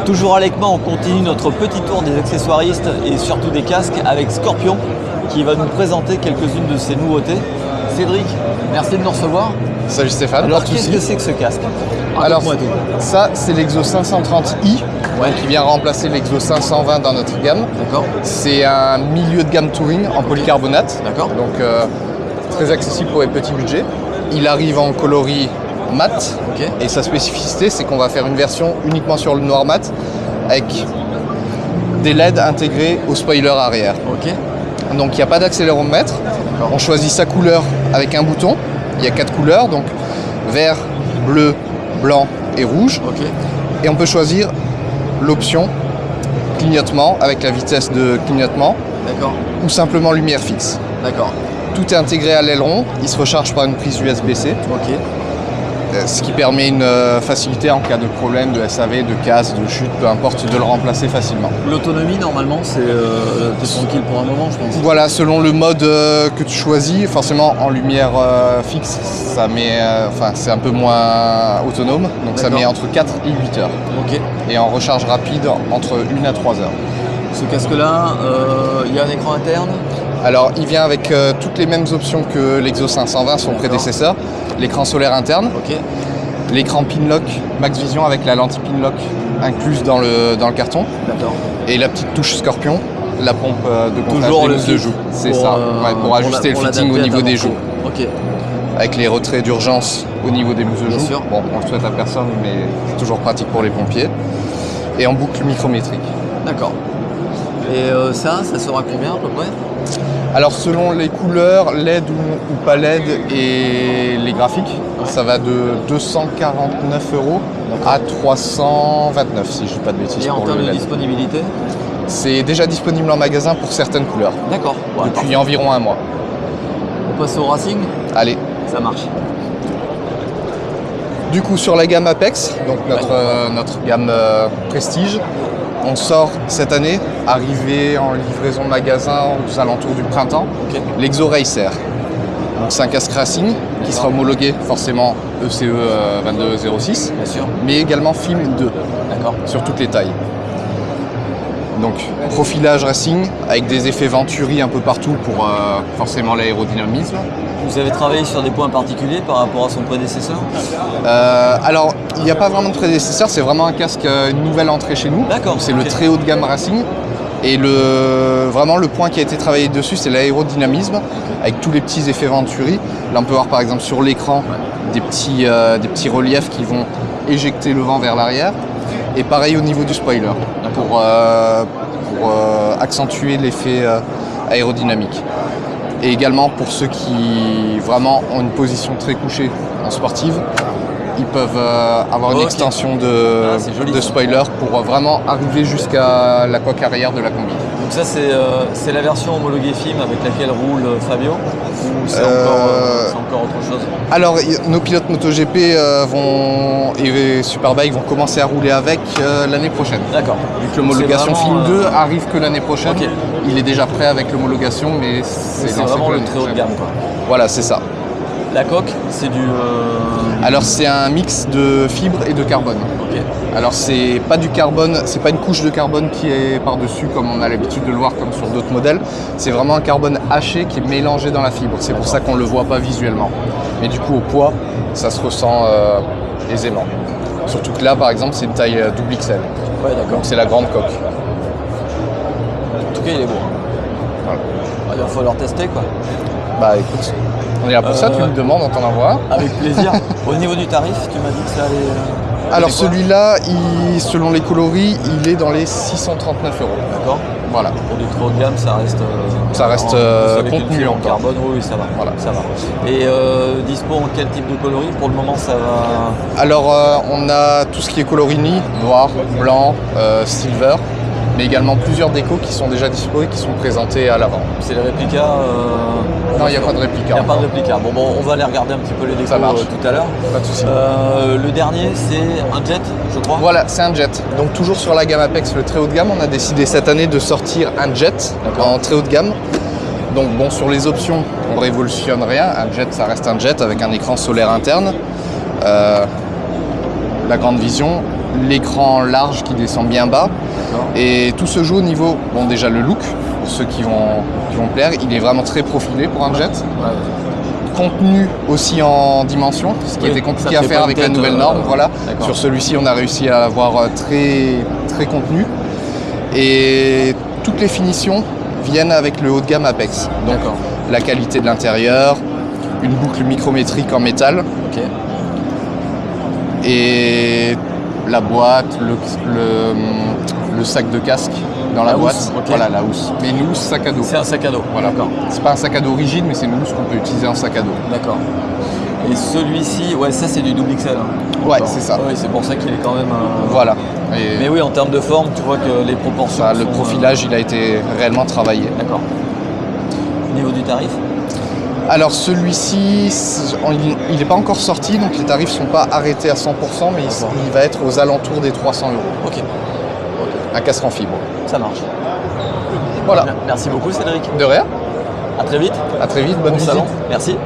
Toujours avec moi, on continue notre petit tour des accessoiristes et surtout des casques avec Scorpion qui va nous présenter quelques-unes de ses nouveautés. Cédric, merci de nous recevoir. Salut Stéphane. Alors qu'est-ce que c'est que ce casque? Alors ça c'est l'Exo 530i qui vient remplacer l'Exo 520 dans notre gamme. D'accord. C'est un milieu de gamme touring en polycarbonate. D'accord. Donc très accessible pour les petits budgets. Il arrive en coloris mat et sa spécificité c'est qu'on va faire une version uniquement sur le noir mat avec des LED intégrés au spoiler arrière. Donc il n'y a pas d'accéléromètre. On choisit sa couleur avec un bouton. Il y a 4 couleurs, donc vert, bleu, blanc et rouge. Et on peut choisir l'option clignotement avec la vitesse de clignotement ou simplement lumière fixe. Tout est intégré à l'aileron, il se recharge par une prise USB-C. Ce qui permet une facilité en cas de problème de SAV, de casse, de chute, peu importe, de le remplacer facilement. L'autonomie, normalement, c'est t'es tranquille pour un moment, je pense. Voilà, selon le mode que tu choisis, forcément en lumière fixe, ça met, c'est un peu moins autonome, donc ça met entre 4 et 8 heures. Et en recharge rapide, entre 1 à 3 heures. Ce casque-là, il y a un écran interne? Alors, il vient avec toutes les mêmes options que l'Exo 520, son prédécesseur. L'écran solaire interne, l'écran Pinlock Max Vision avec la lentille Pinlock incluse dans le carton, et la petite touche Scorpion, la pompe de gonflage des mousses de joue. C'est ça, pour ajuster le fitting au niveau des joues. Avec les retraits d'urgence au niveau des mousses de joues. Bon, on le souhaite à personne, mais c'est toujours pratique pour les pompiers. Et en boucle micrométrique. D'accord. Et ça sera combien à peu près? Alors selon les couleurs, LED ou pas LED et les graphiques, ça va de 249 € à 329 si je ne dis pas de bêtises. Et en termes de disponibilité? C'est déjà disponible en magasin pour certaines couleurs. D'accord. Depuis environ un mois. On passe au Racing? Allez. Ça marche. Du coup sur la gamme Apex, donc notre gamme Prestige, on sort cette année, arrivé en livraison magasin aux alentours du printemps, l'Exo Racer. Donc c'est un casque racing qui sera homologué forcément ECE 2206, mais également FIM 2 sur toutes les tailles. Donc profilage racing avec des effets Venturi un peu partout pour forcément l'aérodynamisme. Vous avez travaillé sur des points particuliers par rapport à son prédécesseur? Alors, il n'y a pas vraiment de prédécesseur, c'est vraiment un casque, une nouvelle entrée chez nous. C'est le très haut de gamme Racing. Et vraiment le point qui a été travaillé dessus, c'est l'aérodynamisme, avec tous les petits effets Venturi. Là, on peut voir par exemple sur l'écran des petits reliefs qui vont éjecter le vent vers l'arrière. Et pareil au niveau du spoiler, pour accentuer l'effet aérodynamique. Et également pour ceux qui vraiment ont une position très couchée en sportive, ils peuvent avoir une extension de spoiler pour vraiment arriver jusqu'à la coque arrière de la combi. Donc ça c'est la version homologuée FIM avec laquelle roule Fabio, ou c'est encore autre chose? Alors nos pilotes MotoGP et Superbike vont commencer à rouler avec l'année prochaine. D'accord. Vu que l'homologation FIM 2 arrive que l'année prochaine, il est déjà prêt avec l'homologation, mais c'est vraiment le très haut de gamme, quoi. Voilà, c'est ça. La coque, c'est du... Alors c'est un mix de fibres et de carbone. Alors c'est pas du carbone, c'est pas une couche de carbone qui est par-dessus comme on a l'habitude de le voir comme sur d'autres modèles. C'est vraiment un carbone haché qui est mélangé dans la fibre. C'est pour ça qu'on le voit pas visuellement. Mais du coup au poids, ça se ressent aisément. Surtout que là par exemple c'est une taille double XL. Donc c'est la grande coque. En tout cas il est beau. Voilà. Il va falloir tester quoi. Bah écoute, on est là pour ça, tu me demandes, on t'en envoie. Avec plaisir. Au niveau du tarif, tu m'as dit que ça allait... Alors celui-là, selon les coloris, il est dans les 639 €. D'accord. Voilà. Pour du trop haut de gamme, ça reste contenu en carbone, oui, ça va. Voilà. Ça va. Et dispo en quel type de coloris? Pour le moment, ça va... Alors on a tout ce qui est colorini, noir, blanc, silver, mais également plusieurs décos qui sont déjà dispo et qui sont présentés à l'avant. C'est les réplicas Non, il n'y a pas de réplica. Il n'y a pas de réplica. Bon, on va aller regarder un petit peu les décos tout à l'heure. Pas de souci. Le dernier, c'est un jet, je crois. Voilà, c'est un jet. Donc toujours sur la gamme Apex, le très haut de gamme, on a décidé cette année de sortir un jet en très haut de gamme. Donc bon, sur les options, on ne révolutionne rien. Un jet, ça reste un jet avec un écran solaire interne. La grande vision, l'écran large qui descend bien bas. Et tout se joue au niveau, bon déjà le look, pour ceux qui vont plaire, il est vraiment très profilé pour un jet. Ouais. Contenu aussi en dimension, ce qui était compliqué à faire avec la nouvelle norme. Voilà. Sur celui-ci, on a réussi à avoir très, très contenu. Et toutes les finitions viennent avec le haut de gamme Apex. Donc la qualité de l'intérieur, une boucle micrométrique en métal. Et la boîte, le sac de casque dans la boîte. Voilà, la housse. Mais une housse sac à dos. C'est un sac à dos. Voilà. C'est pas un sac à dos rigide, mais c'est une housse qu'on peut utiliser en sac à dos. D'accord. Et celui-ci, ouais, ça c'est du double XL. Hein. Ouais, c'est ça. Ouais, c'est pour ça qu'il est quand même. Voilà. Mais oui, en termes de forme, tu vois que les proportions. Le profilage, il a été réellement travaillé. D'accord. Au niveau du tarif? Alors celui-ci, il n'est pas encore sorti, donc les tarifs ne sont pas arrêtés à 100%, mais il va être aux alentours des 300 €. Ok. Un casque en fibre. Ça marche. Voilà. Merci beaucoup Cédric. De rien. À très vite. À très vite, bonne visite. Salon. Merci.